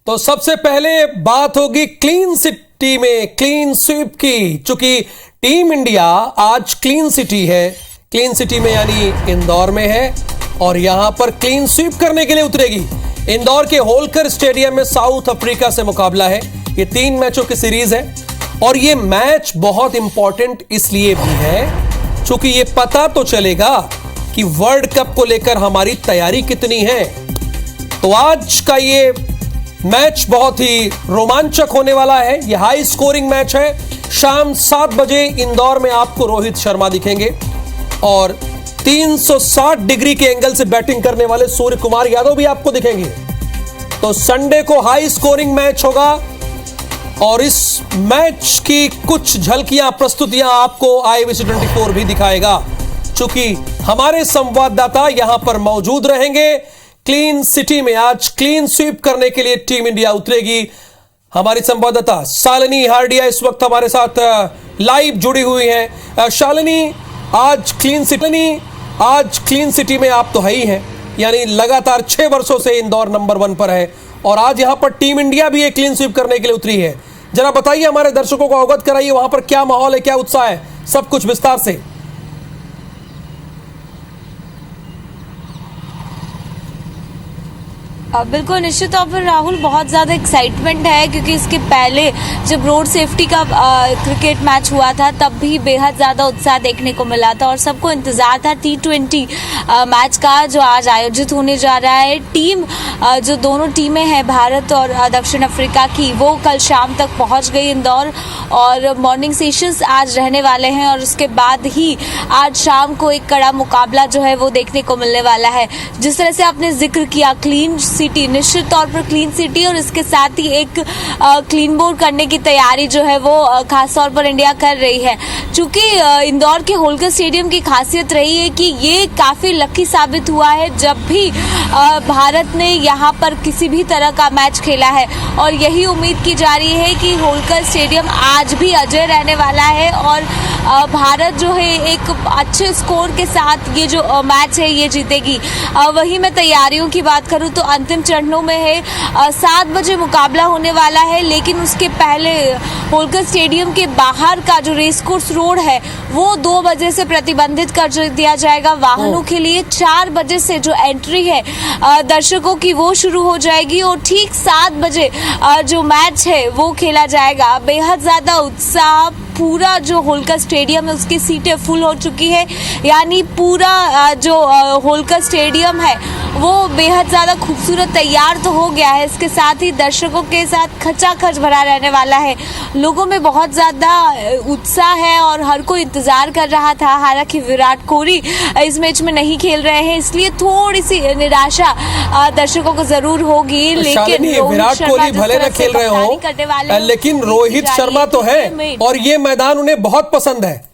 तो सबसे पहले बात होगी क्लीन सिटी में क्लीन स्वीप की। चूंकि टीम इंडिया आज क्लीन सिटी है, क्लीन सिटी में यानी इंदौर में है और यहां पर क्लीन स्वीप करने के लिए उतरेगी। इंदौर के होलकर स्टेडियम में साउथ अफ्रीका से मुकाबला है। ये 3 मैचों की सीरीज है और ये मैच बहुत इंपॉर्टेंट इसलिए भी है चूंकि ये पता तो चलेगा कि वर्ल्ड कप को लेकर हमारी तैयारी कितनी है। तो आज का ये मैच बहुत ही रोमांचक होने वाला है। यह हाई स्कोरिंग मैच है। शाम 7 बजे इंदौर में आपको रोहित शर्मा दिखेंगे और 360 डिग्री के एंगल से बैटिंग करने वाले सूर्य कुमार यादव भी आपको दिखेंगे। तो संडे को हाई स्कोरिंग मैच होगा और इस मैच की कुछ झलकियां, प्रस्तुतियां आपको IBC 24 भी दिखाएगा चूंकि हमारे संवाददाता यहां पर मौजूद रहेंगे। क्लीन सिटी में आज क्लीन स्वीप करने के लिए टीम इंडिया उतरेगी। हमारी संवाददाता शालिनी हार्डिया इस वक्त हमारे साथ लाइव जुड़ी हुई हैं। शालिनी, आज क्लीन सिटी में आप तो है ही हैं, यानी लगातार 6 वर्षों से इंदौर नंबर 1 पर है और आज यहां पर टीम इंडिया भी एक क्लीन स्वीप करने के लिए उतरी है। जरा बताइए, हमारे दर्शकों को अवगत कराइए, वहां पर क्या माहौल है, क्या उत्साह है, सब कुछ विस्तार से। बिल्कुल, निश्चित तौर पर राहुल, बहुत ज़्यादा एक्साइटमेंट है क्योंकि इसके पहले जब रोड सेफ्टी का क्रिकेट मैच हुआ था तब भी बेहद ज़्यादा उत्साह देखने को मिला था और सबको इंतज़ार था T20 मैच का जो आज आयोजित होने जा रहा है। जो दोनों टीमें हैं भारत और दक्षिण अफ्रीका की, वो कल शाम तक पहुंच गई इंदौर और मॉर्निंग सेशंस आज रहने वाले हैं और उसके बाद ही आज शाम को एक कड़ा मुकाबला जो है वो देखने को मिलने वाला है। जिस तरह से आपने जिक्र किया, क्लीन सिटी, निश्चित तौर पर क्लीन सिटी और इसके साथ ही एक क्लीन बोर्ड करने की तैयारी जो है वो खास तौर पर इंडिया कर रही है। चूंकि इंदौर के होलकर स्टेडियम की खासियत रही है कि ये काफ़ी लकी साबित हुआ है जब भी भारत ने यहाँ पर किसी भी तरह का मैच खेला है और यही उम्मीद की जा रही है कि होलकर स्टेडियम आज भी अजय रहने वाला है और भारत जो है एक अच्छे स्कोर के साथ ये जो मैच है ये जीतेगी। वहीं मैं तैयारियों की बात करूं तो अंतिम चरणों में है। 7 बजे मुकाबला होने वाला है, लेकिन उसके पहले होलकर स्टेडियम के बाहर का जो रेस कोर्स रोड है वो 2 बजे से प्रतिबंधित कर दिया जाएगा वाहनों के लिए। 4 बजे से जो एंट्री है दर्शकों की वो शुरू हो जाएगी और ठीक 7 बजे जो मैच है वो खेला जाएगा। बेहद ज़्यादा उत्साह, पूरा जो होलकर स्टेडियम है उसकी सीटें फुल हो चुकी है, यानी पूरा जो होलकर स्टेडियम है वो बेहद ज़्यादा खूबसूरत तैयार तो हो गया है, इसके साथ ही दर्शकों के साथ खचाखच भरा रहने वाला है। लोगों में बहुत ज़्यादा उत्साह है और हर कोई इंतज़ार कर रहा था। हालांकि विराट कोहली इस मैच में नहीं खेल रहे हैं, इसलिए थोड़ी सी निराशा दर्शकों को ज़रूर होगी। लेकिन विराट कोहली भले न खेल रहे हो, लेकिन रोहित शर्मा तो है और ये मैदान उन्हें बहुत पसंद है।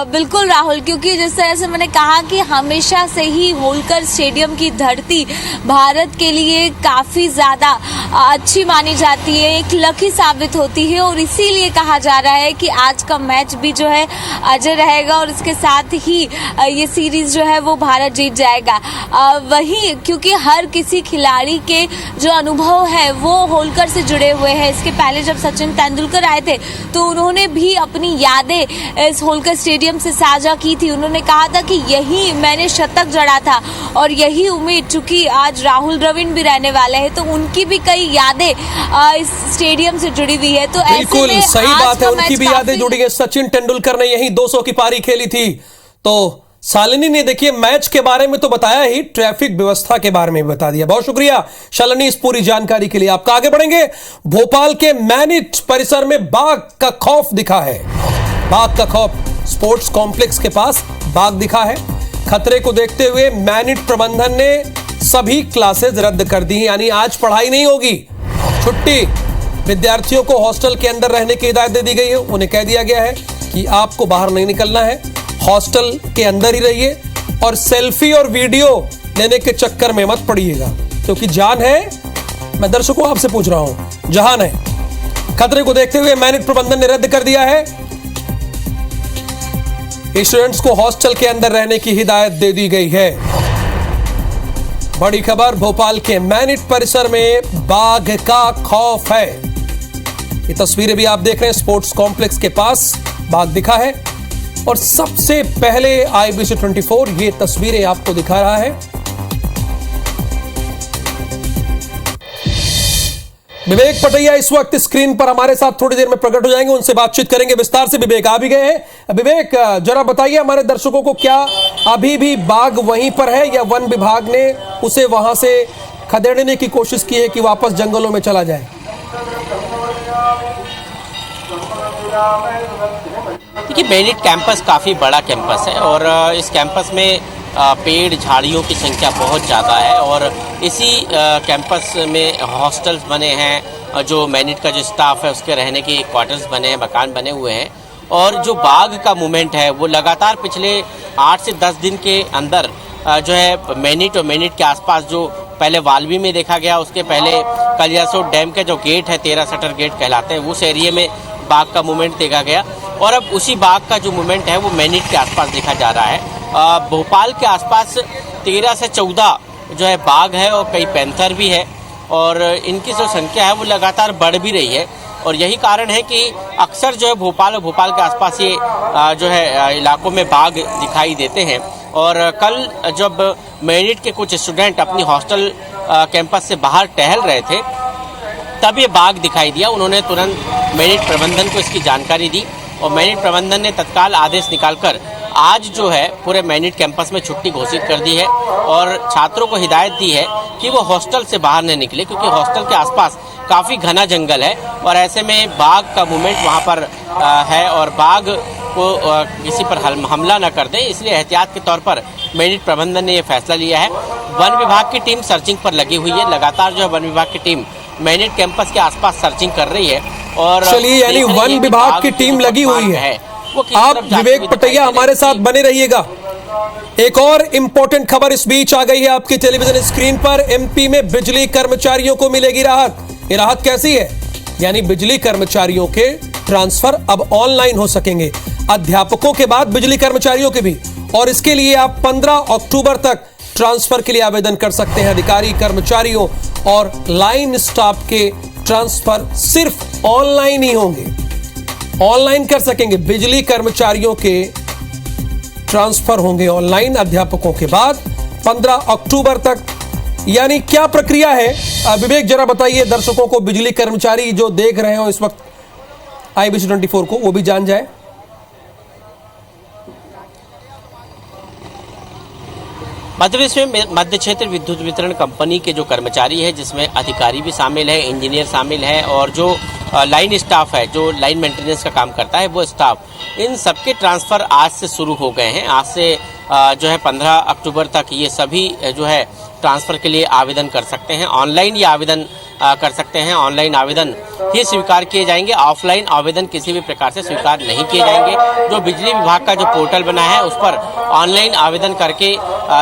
बिल्कुल राहुल, क्योंकि जिस तरह से मैंने कहा कि हमेशा से ही होलकर स्टेडियम की धरती भारत के लिए काफ़ी ज़्यादा अच्छी मानी जाती है, एक लकी साबित होती है और इसीलिए कहा जा रहा है कि आज का मैच भी जो है अजय रहेगा और इसके साथ ही ये सीरीज़ जो है वो भारत जीत जाएगा। वहीं क्योंकि हर किसी खिलाड़ी के जो अनुभव है वो होलकर से जुड़े हुए हैं। इसके पहले जब सचिन तेंदुलकर आए थे तो उन्होंने भी अपनी यादें इस होलकर स्टेडियम से साझा की थी। उन्होंने कहा था कि यही मैंने शतक जड़ा था और यही उम्मीद, चूंकि आज राहुल द्रविड़ भी रहने वाले हैं तो उनकी भी कई यादें इस स्टेडियम से जुड़ी हुई है। तो बिल्कुल सही बात है, उनकी भी यादें जुड़ी है। सचिन तेंदुलकर ने यही 200 की पारी खेली थी। तो शालिनी ने देखिए मैच के बारे में तो बताया ही, ट्रैफिक व्यवस्था के बारे में बता दिया। बहुत शुक्रिया शालिनी इस पूरी जानकारी के लिए। आपका आगे बढ़ेंगे। भोपाल के मैनिट परिसर में बाघ का खौफ दिखा है। बाघ का खौफ, स्पोर्ट्स कॉम्प्लेक्स के पास बाघ दिखा है। खतरे को देखते हुए मैनिट प्रबंधन ने सभी क्लासेस रद्द कर दी, यानी आज पढ़ाई नहीं होगी, छुट्टी। विद्यार्थियों को हॉस्टल के अंदर रहने की हिदायत दे दी गई है। उन्हें कह दिया गया है कि आपको बाहर नहीं निकलना है, हॉस्टल के अंदर ही रहिए और सेल्फी और वीडियो लेने के चक्कर में मत पड़िएगा, क्योंकि जान है, मैं दर्शकों आपसे पूछ रहा हूं, जहान है। खतरे को देखते हुए मैनेट प्रबंधन ने रद्द कर दिया है, स्टूडेंट्स को हॉस्टल के अंदर रहने की हिदायत दे दी गई है। बड़ी खबर, भोपाल के मैनेट परिसर में बाघ का खौफ है। ये तस्वीरें भी आप देख रहे हैं, स्पोर्ट्स कॉम्प्लेक्स के पास बाघ दिखा है और सबसे पहले IBC 24 ये तस्वीरें आपको दिखा रहा है। विवेक पटैया इस वक्त स्क्रीन पर हमारे साथ थोड़ी देर में प्रकट हो जाएंगे, उनसे बातचीत करेंगे विस्तार से। विवेक आ भी गए हैं। विवेक, जरा बताइए हमारे दर्शकों को, क्या अभी भी बाघ वहीं पर है या वन विभाग ने उसे वहां से खदेड़ने की कोशिश की है कि वापस जंगलों में चला जाए? देखिए, मैनेट कैंपस काफ़ी बड़ा कैंपस है और इस कैंपस में पेड़ झाड़ियों की संख्या बहुत ज़्यादा है और इसी कैंपस में हॉस्टल्स बने हैं, जो मैनेट का जो स्टाफ है उसके रहने के क्वार्टर्स बने हैं, मकान बने हुए हैं। और जो बाघ का मूवमेंट है वो लगातार पिछले 8 से 10 दिन के अंदर जो है मैनेट और मैनेट के आसपास, जो पहले वाल्वी में देखा गया, उसके पहले कलियासोत डैम के जो गेट है, 13 शटर गेट कहलाते हैं, उस एरिया में बाघ का मूवमेंट देखा गया और अब उसी बाघ का जो मूवमेंट है वो मैनेट के आसपास देखा जा रहा है। भोपाल के आसपास 13 से 14 जो है बाघ है और कई पैंथर भी है और इनकी जो संख्या है वो लगातार बढ़ भी रही है और यही कारण है कि अक्सर जो है भोपाल और भोपाल के आसपास ये जो है इलाकों में बाघ दिखाई देते हैं। और कल जब मैनेट के कुछ स्टूडेंट अपनी हॉस्टल कैंपस से बाहर टहल रहे थे तब ये बाघ दिखाई दिया। उन्होंने तुरंत मैनेट प्रबंधन को इसकी जानकारी दी और मैनेट प्रबंधन ने तत्काल आदेश निकालकर आज जो है पूरे मैनेट कैंपस में छुट्टी घोषित कर दी है और छात्रों को हिदायत दी है कि वो हॉस्टल से बाहर न निकले, क्योंकि हॉस्टल के आसपास काफ़ी घना जंगल है और ऐसे में बाघ का मूवमेंट वहाँ पर है और बाघ को किसी पर हमला न कर दे, इसलिए एहतियात के तौर पर मैनेट प्रबंधन ने यह फैसला लिया है। वन विभाग की टीम सर्चिंग पर लगी हुई है, लगातार जो है वन विभाग की टीम मैनेट कैंपस के आसपास सर्चिंग कर रही है। और चलिए, यानी वन विभाग की टीम लगी हुई है। आप विवेक पटैया हमारे साथ बने रहिएगा। एक और इंपॉर्टेंट खबर इस बीच आ गई है आपकी टेलीविजन स्क्रीन पर। MP में बिजली कर्मचारियों को मिलेगी राहत। ये राहत कैसी है? यानी बिजली कर्मचारियों के ट्रांसफर अब ऑनलाइन हो सकेंगे, अध्यापकों के बाद बिजली कर्मचारियों के भी, और इसके लिए आप 15 अक्टूबर तक ट्रांसफर के लिए आवेदन कर सकते हैं। अधिकारी, कर्मचारियों और लाइन स्टाफ के ट्रांसफर सिर्फ ऑनलाइन ही होंगे, ऑनलाइन कर सकेंगे। बिजली कर्मचारियों के ट्रांसफर होंगे ऑनलाइन, अध्यापकों के बाद 15 अक्टूबर तक। यानी क्या प्रक्रिया है विवेक, जरा बताइए दर्शकों को, बिजली कर्मचारी जो देख रहे हो इस वक्त IBC 24 को, वो भी जान जाए। मध्य प्रदेश में मध्य क्षेत्र विद्युत वितरण कंपनी के जो कर्मचारी है, जिसमें अधिकारी भी शामिल है, इंजीनियर शामिल है और जो लाइन स्टाफ है, जो लाइन मेंटेनेंस का काम करता है वो स्टाफ, इन सबके ट्रांसफ़र आज से शुरू हो गए हैं। आज से जो है 15 अक्टूबर तक ये सभी जो है ट्रांसफ़र के लिए आवेदन कर सकते हैं। ऑनलाइन ये आवेदन कर सकते हैं, ऑनलाइन आवेदन ही स्वीकार किए जाएंगे, ऑफलाइन आवेदन किसी भी प्रकार से स्वीकार नहीं किए जाएंगे। जो बिजली विभाग का जो पोर्टल बना है उस पर ऑनलाइन आवेदन करके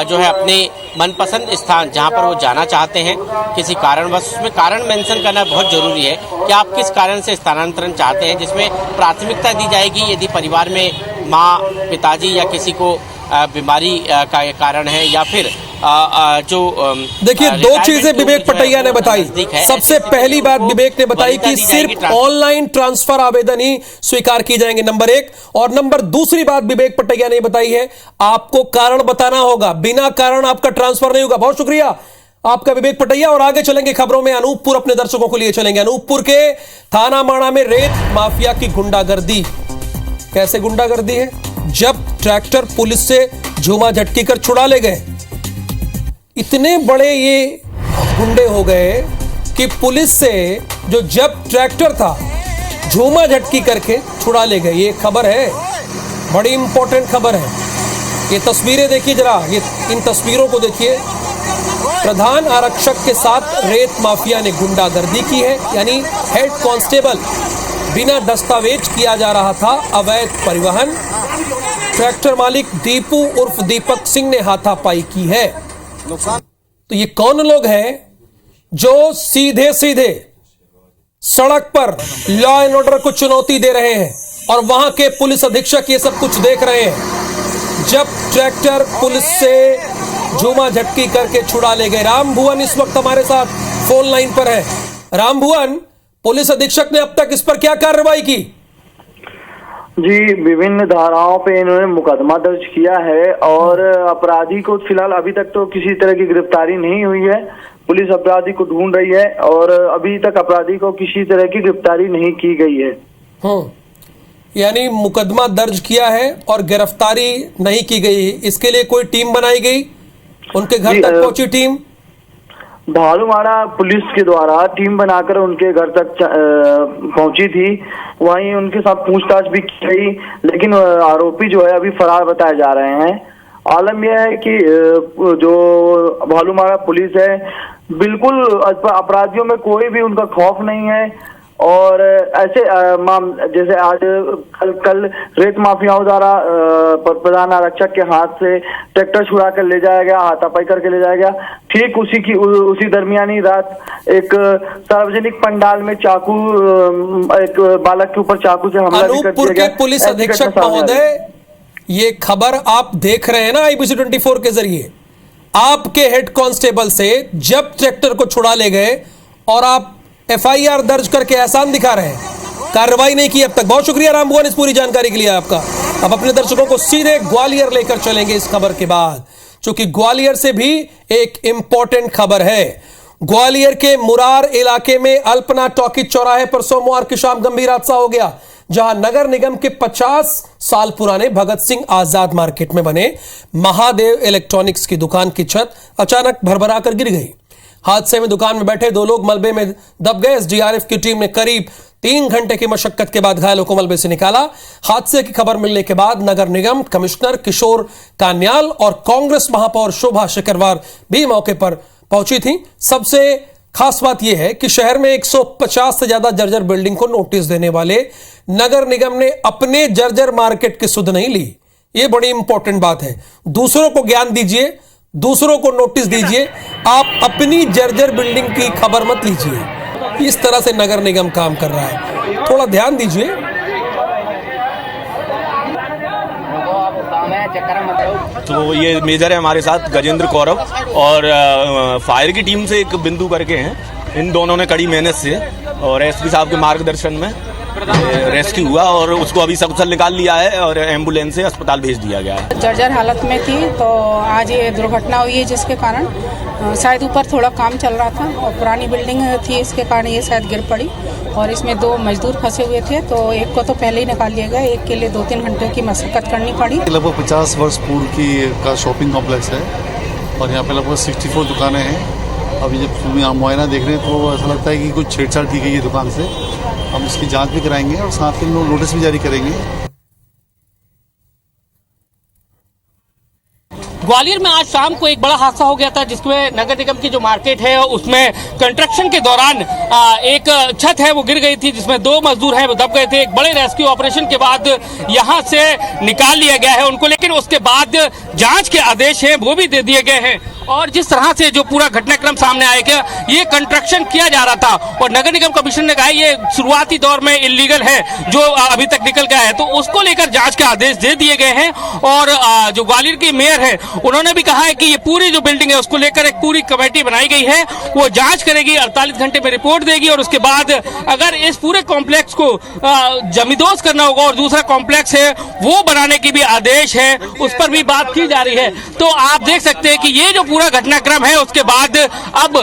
जो है अपने मनपसंद स्थान जहां पर वो जाना चाहते हैं, किसी कारणवश, उसमें कारण मेंशन करना बहुत जरूरी है कि आप किस कारण से स्थानांतरण चाहते हैं, जिसमें प्राथमिकता दी जाएगी यदि परिवार में माँ, पिताजी या किसी को बीमारी का कारण है या फिर जो देखिए, दो चीजें विवेक पटैया ने बताई। सबसे पहली बात विवेक ने बताई कि सिर्फ ऑनलाइन ट्रांसफर आवेदन ही स्वीकार किए जाएंगे, नंबर 1। और नंबर दूसरी बात विवेक पटैया ने बताई है, आपको कारण बताना होगा, बिना कारण आपका ट्रांसफर नहीं होगा। बहुत शुक्रिया आपका विवेक पटैया। और आगे चलेंगे खबरों में, अनूपपुर अपने दर्शकों को लिए चलेंगे। अनूपपुर के थाना माणा में रेत माफिया की गुंडागर्दी। कैसे गुंडागर्दी है? जब ट्रैक्टर पुलिस से झूमा झटकी कर छुड़ा ले गए, इतने बड़े ये गुंडे हो गए कि पुलिस से जो जब ट्रैक्टर था झूमा झटकी करके छुड़ा ले गए। ये खबर है, बड़ी इंपॉर्टेंट खबर है। ये तस्वीरें देखिए जरा, ये इन तस्वीरों को देखिए। प्रधान आरक्षक के साथ रेत माफिया ने गुंडागर्दी की है, यानी हेड कांस्टेबल बिना दस्तावेज किया जा रहा था अवैध परिवहन। ट्रैक्टर मालिक दीपू उर्फ दीपक सिंह ने हाथापाई की है। तो ये कौन लोग हैं जो सीधे सीधे सड़क पर लॉ एंड ऑर्डर को चुनौती दे रहे हैं और वहां के पुलिस अधीक्षक ये सब कुछ देख रहे हैं जब ट्रैक्टर पुलिस से झूमा झटकी करके छुड़ा ले गए। राम भुवन इस वक्त हमारे साथ फोन लाइन पर है। राम भुवन, पुलिस अधीक्षक ने अब तक इस पर क्या कार्रवाई की? जी, विभिन्न धाराओं पे इन्होंने मुकदमा दर्ज किया है और अपराधी को फिलहाल अभी तक तो किसी तरह की गिरफ्तारी नहीं हुई है। पुलिस अपराधी को ढूंढ रही है और अभी तक अपराधी को किसी तरह की गिरफ्तारी नहीं की गई है। यानी मुकदमा दर्ज किया है और गिरफ्तारी नहीं की गई। इसके लिए कोई टीम बनाई गई? उनके घर तक पहुंची टीम? भालूमाड़ा पुलिस के द्वारा टीम बनाकर उनके घर तक पहुंची थी। वहीं उनके साथ पूछताछ भी की गई, लेकिन आरोपी जो है अभी फरार बताए जा रहे हैं। आलम यह है कि जो भालूमाड़ा पुलिस है, बिल्कुल अपराधियों में कोई भी उनका खौफ नहीं है। और ऐसे जैसे आज कल रेत माफियाओं द्वारा प्रधान आरक्षक के हाथ से ट्रैक्टर छुड़ा कर ले जाया गया, हाथापाई करके ले जाया गया। ठीक उसी दरमियानी रात एक सार्वजनिक पंडाल में चाकू, एक बालक के ऊपर चाकू से हमला भी कर दिया गया। पुलिस अधीक्षक महोदय, ये खबर आप देख रहे हैं ना IBC 24 के जरिए। आपके हेड कांस्टेबल से जब ट्रैक्टर को छुड़ा ले गए और आप FIR दर्ज करके एहसान दिखा रहे हैं, कार्रवाई नहीं की अब तक। बहुत शुक्रिया राम भुवन इस पूरी जानकारी के लिए आपका। अब अपने दर्शकों को सीधे ग्वालियर लेकर चलेंगे इस खबर के बाद, क्योंकि ग्वालियर से भी एक इंपॉर्टेंट खबर है। ग्वालियर के मुरार इलाके में अल्पना टॉकीज चौराहे पर सोमवार की शाम गंभीर हादसा हो गया, जहां नगर निगम के 50 साल पुराने भगत सिंह आजाद मार्केट में बने महादेव इलेक्ट्रॉनिक्स की दुकान की छत अचानक भरभरा कर गिर गई। हादसे में दुकान में बैठे 2 लोग मलबे में दब गए। SDRF की टीम ने करीब 3 घंटे की मशक्कत के बाद घायलों को मलबे से निकाला। हादसे की खबर मिलने के बाद नगर निगम कमिश्नर किशोर कान्याल और कांग्रेस महापौर शोभा शिकरवार भी मौके पर पहुंची थी। सबसे खास बात यह है कि शहर में 150 से ज्यादा जर्जर बिल्डिंग को नोटिस देने वाले नगर निगम ने अपने जर्जर मार्केट की सुध नहीं ली। यह बड़ी इंपॉर्टेंट बात है। दूसरों को ज्ञान दीजिए, दूसरों को नोटिस दीजिए, आप अपनी जर्जर बिल्डिंग की खबर मत लीजिए। इस तरह से नगर निगम काम कर रहा है, थोड़ा ध्यान दीजिए। तो ये मेजर है हमारे साथ गजेंद्र कौरव और फायर की टीम से एक बिंदु करके हैं। इन दोनों ने कड़ी मेहनत से और एसपी साहब के मार्गदर्शन में रेस्क्यू हुआ और उसको अभी सकुशल निकाल लिया है और एम्बुलेंस से अस्पताल भेज दिया गया है। जर्जर हालत में थी तो आज ये दुर्घटना हुई है, जिसके कारण शायद ऊपर थोड़ा काम चल रहा था और पुरानी बिल्डिंग थी, इसके कारण ये शायद गिर पड़ी। और इसमें 2 मजदूर फंसे हुए थे, तो एक को तो पहले ही निकाल लिया गया, एक के लिए 2-3 घंटे की मशक्कत करनी पड़ी। लगभग 50 वर्ष पूर्व का शॉपिंग कॉम्प्लेक्स है और यहाँ पे लगभग 64 दुकानें हैं। अभी जब यहाँ मुआयना देख रहे हैं तो ऐसा लगता है कि कुछ छेड़छाड़ की गई है दुकान से। हम इसकी जांच भी कराएंगे और साथ में नोटिस भी जारी करेंगे। ग्वालियर में आज शाम को एक बड़ा हादसा हो गया था, जिसमें नगर निगम की जो मार्केट है उसमें कंस्ट्रक्शन के दौरान एक छत है वो गिर गई थी, जिसमें 2 मजदूर हैं वो दब गए थे। एक बड़े रेस्क्यू ऑपरेशन के बाद यहां से निकाल लिया गया है उनको, लेकिन उसके बाद जांच के आदेश हैं वो भी दे दिए गए हैं। और जिस तरह से जो पूरा घटनाक्रम सामने आएगा, ये कंस्ट्रक्शन किया जा रहा था और नगर निगम कमिश्नर ने कहा ये शुरुआती दौर में इलीगल है जो अभी तक निकल गया है, तो उसको लेकर जांच के आदेश दे दिए गए हैं। और जो ग्वालियर की मेयर है उन्होंने भी कहा है कि ये पूरी जो बिल्डिंग है उसको लेकर एक पूरी कमेटी बनाई गई है, वो जांच करेगी, 48 घंटे में रिपोर्ट देगी और उसके बाद अगर इस पूरे कॉम्प्लेक्स को जमींदोज करना होगा और दूसरा कॉम्प्लेक्स है वो बनाने की भी आदेश है, उस पर भी बात की जा रही है। तो आप देख सकते हैं कि ये जो पूरा घटनाक्रम है उसके बाद अब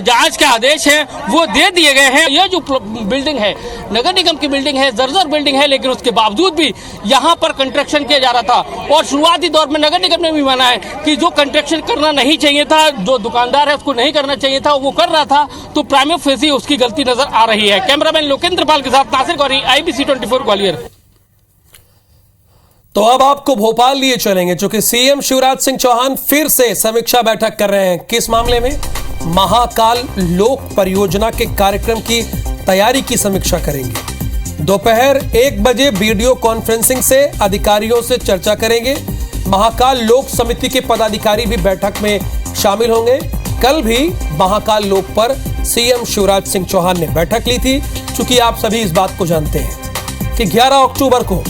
जांच के आदेश हैं वो दे दिए गए हैं। ये जो बिल्डिंग है नगर निगम की बिल्डिंग है, जर्जर बिल्डिंग है, लेकिन उसके बावजूद भी यहाँ पर कंस्ट्रक्शन किया जा रहा था। और शुरुआती दौर में नगर निगम ने भी माना है कि जो कंस्ट्रक्शन करना नहीं चाहिए था, जो दुकानदार है उसको नहीं करना चाहिए था, वो कर रहा था, तो प्राइमा फेसी उसकी गलती नजर आ रही है। कैमरामैन लोकेंद्र पाल के साथ नासिर गौरी, IBC 24 ग्वालियर। तो अब आपको भोपाल लिए चलेंगे, क्योंकि CM शिवराज सिंह चौहान फिर से समीक्षा बैठक कर रहे हैं। किस मामले में? महाकाल लोक परियोजना के कार्यक्रम की तैयारी की समीक्षा करेंगे। दोपहर 1 बजे वीडियो कॉन्फ्रेंसिंग से अधिकारियों से चर्चा करेंगे। महाकाल लोक समिति के पदाधिकारी भी बैठक में शामिल होंगे। कल भी महाकाल लोक पर सीएम शिवराज सिंह चौहान ने बैठक ली थी। चूंकि आप सभी इस बात को जानते हैं कि 11 अक्टूबर को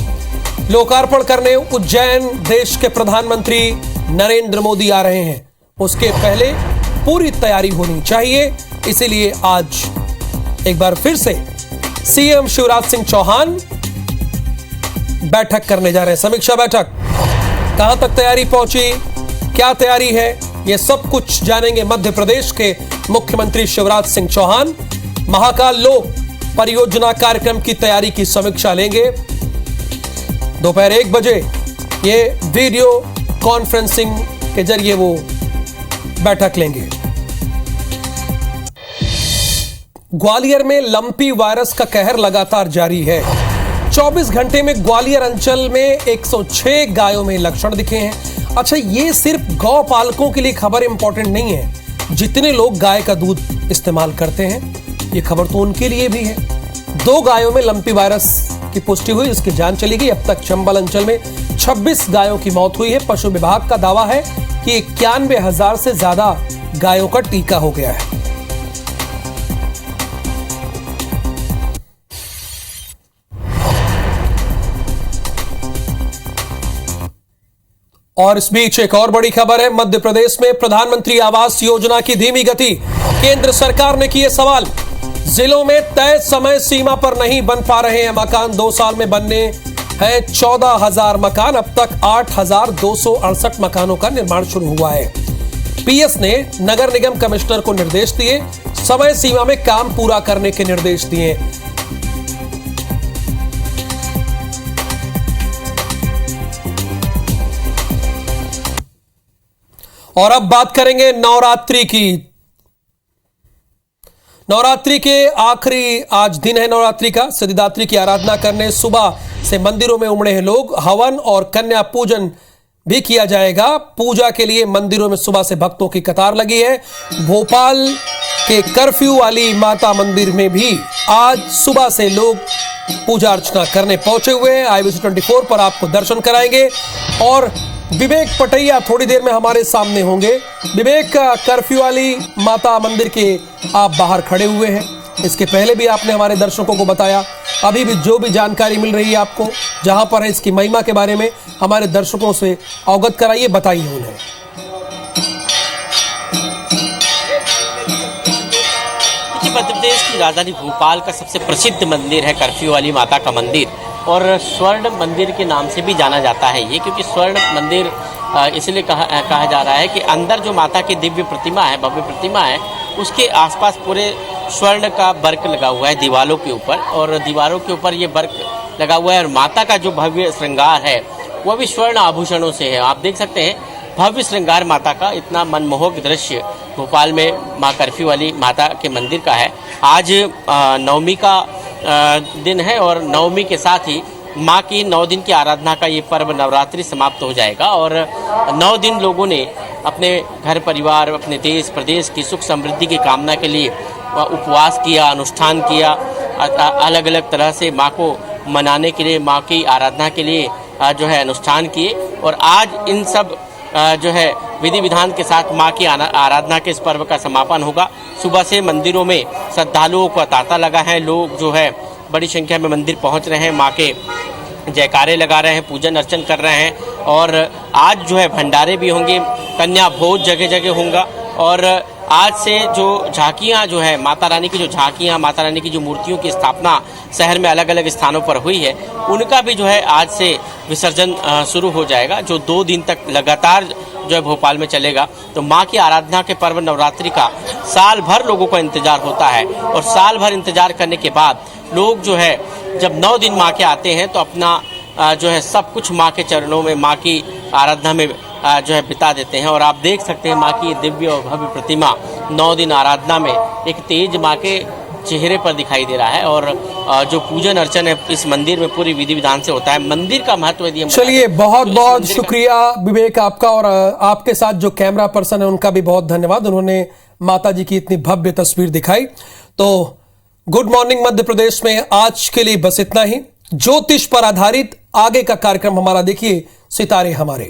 लोकार्पण करने उज्जैन देश के प्रधानमंत्री नरेंद्र मोदी आ रहे हैं, उसके पहले पूरी तैयारी होनी चाहिए। इसीलिए आज एक बार फिर से सीएम शिवराज सिंह चौहान बैठक करने जा रहे हैं, समीक्षा बैठक। कहां तक तैयारी पहुंची, क्या तैयारी है, यह सब कुछ जानेंगे मध्य प्रदेश के मुख्यमंत्री शिवराज सिंह चौहान। महाकाल लोक परियोजना कार्यक्रम की तैयारी की समीक्षा लेंगे। दोपहर 1 बजे ये वीडियो कॉन्फ्रेंसिंग के जरिए वो बैठक लेंगे। ग्वालियर में लंपी वायरस का कहर लगातार जारी है। 24 घंटे में ग्वालियर अंचल में 106 गायों में लक्षण दिखे हैं। अच्छा, ये सिर्फ गौ पालकों के लिए खबर इंपॉर्टेंट नहीं है, जितने लोग गाय का दूध इस्तेमाल करते हैं ये खबर तो उनके लिए भी है। 2 गायों में लंपी वायरस की पुष्टि हुई, इसकी जान चली गई। अब तक चंबल अंचल में 26 गायों की मौत हुई है। पशु विभाग का दावा है कि 91,000 से ज्यादा गायों का टीका हो गया है। और इस बीच एक और बड़ी खबर है। मध्य प्रदेश में प्रधानमंत्री आवास योजना की धीमी गति। केंद्र सरकार ने किए सवाल। जिलों में तय समय सीमा पर नहीं बन पा रहे हैं मकान। 2 साल में बनने हैं 14,000 मकान। अब तक 8,268 मकानों का निर्माण शुरू हुआ है। पीएस ने नगर निगम कमिश्नर को निर्देश दिए, समय सीमा में काम पूरा करने के निर्देश दिए। और अब बात करेंगे नवरात्रि की। नवरात्रि के आखिरी आज दिन है नवरात्रि का। सिद्धिदात्री की आराधना करने सुबह से मंदिरों में उमड़े हैं लोग। हवन और कन्या पूजन भी किया जाएगा। पूजा के लिए मंदिरों में सुबह से भक्तों की कतार लगी है। भोपाल के कर्फ्यू वाली माता मंदिर में भी आज सुबह से लोग पूजा अर्चना करने पहुंचे हुए हैं। IBC 24 पर आपको दर्शन कराएंगे और विवेक पटैया थोड़ी देर में हमारे सामने होंगे। विवेक, कर्फ्यू वाली माता मंदिर के आप बाहर खड़े हुए हैं, इसके पहले भी आपने हमारे दर्शकों को बताया। अभी भी जो भी जानकारी मिल रही है आपको जहां पर है इसकी महिमा के बारे में हमारे दर्शकों से अवगत कराइए, बताइए उन्हें। मध्य प्रदेश की राजधानी भोपाल का सबसे प्रसिद्ध मंदिर है कर्फ्यू वाली माता का मंदिर, और स्वर्ण मंदिर के नाम से भी जाना जाता है ये, क्योंकि स्वर्ण मंदिर इसलिए कहा जा रहा है कि अंदर जो माता की दिव्य प्रतिमा है, भव्य प्रतिमा है, उसके आसपास पूरे स्वर्ण का वर्क लगा हुआ है दीवारों के ऊपर, और दीवारों के ऊपर ये वर्क लगा हुआ है। और माता का जो भव्य श्रृंगार है वह भी स्वर्ण आभूषणों से है। आप देख सकते हैं भव्य श्रृंगार माता का, इतना मनमोहक दृश्य भोपाल में माँ कर्फ्यू वाली माता के मंदिर का है। आज नवमी का दिन है और नवमी के साथ ही माँ की 9 दिन की आराधना का ये पर्व नवरात्रि समाप्त हो जाएगा। और 9 दिन लोगों ने अपने घर परिवार, अपने देश प्रदेश की सुख समृद्धि की कामना के लिए उपवास किया, अनुष्ठान किया, अलग अलग तरह से माँ को मनाने के लिए, माँ की आराधना के लिए जो है अनुष्ठान किए। और आज इन सब जो है विधि विधान के साथ माँ की आराधना के इस पर्व का समापन होगा। सुबह से मंदिरों में श्रद्धालुओं का तांता लगा है। लोग जो है बड़ी संख्या में मंदिर पहुँच रहे हैं, माँ के जयकारे लगा रहे हैं, पूजन अर्चन कर रहे हैं। और आज जो है भंडारे भी होंगे, कन्या भोज जगह जगह होगा। और आज से जो झांकियाँ जो है माता रानी की, जो झांकियाँ माता रानी की जो मूर्तियों की स्थापना शहर में अलग अलग स्थानों पर हुई है, उनका भी जो है आज से विसर्जन शुरू हो जाएगा, जो 2 दिन तक लगातार जो है भोपाल में चलेगा। तो माँ की आराधना के पर्व नवरात्रि का साल भर लोगों को इंतजार होता है। और साल भर इंतजार करने के बाद लोग जो है जब 9 दिन माँ के आते हैं तो अपना जो है सब कुछ माँ के चरणों में, माँ की आराधना में जो है बिता देते हैं। और आप देख सकते हैं माँ की दिव्य और भव्य प्रतिमा 9 दिन आराधना में एक तेज माँ के चेहरे पर दिखाई दे रहा है। और जो पूजन अर्चन है इस मंदिर में पूरी विधि विधान से होता है। मंदिर का महत्व यदि चलिए, बहुत बहुत शुक्रिया विवेक आपका, और आपके साथ जो कैमरा पर्सन है उनका भी बहुत धन्यवाद। उन्होंने माता जी की इतनी भव्य तस्वीर दिखाई। तो गुड मॉर्निंग मध्य प्रदेश में आज के लिए बस इतना ही। ज्योतिष पर आधारित आगे का कार्यक्रम हमारा देखिए सितारे हमारे।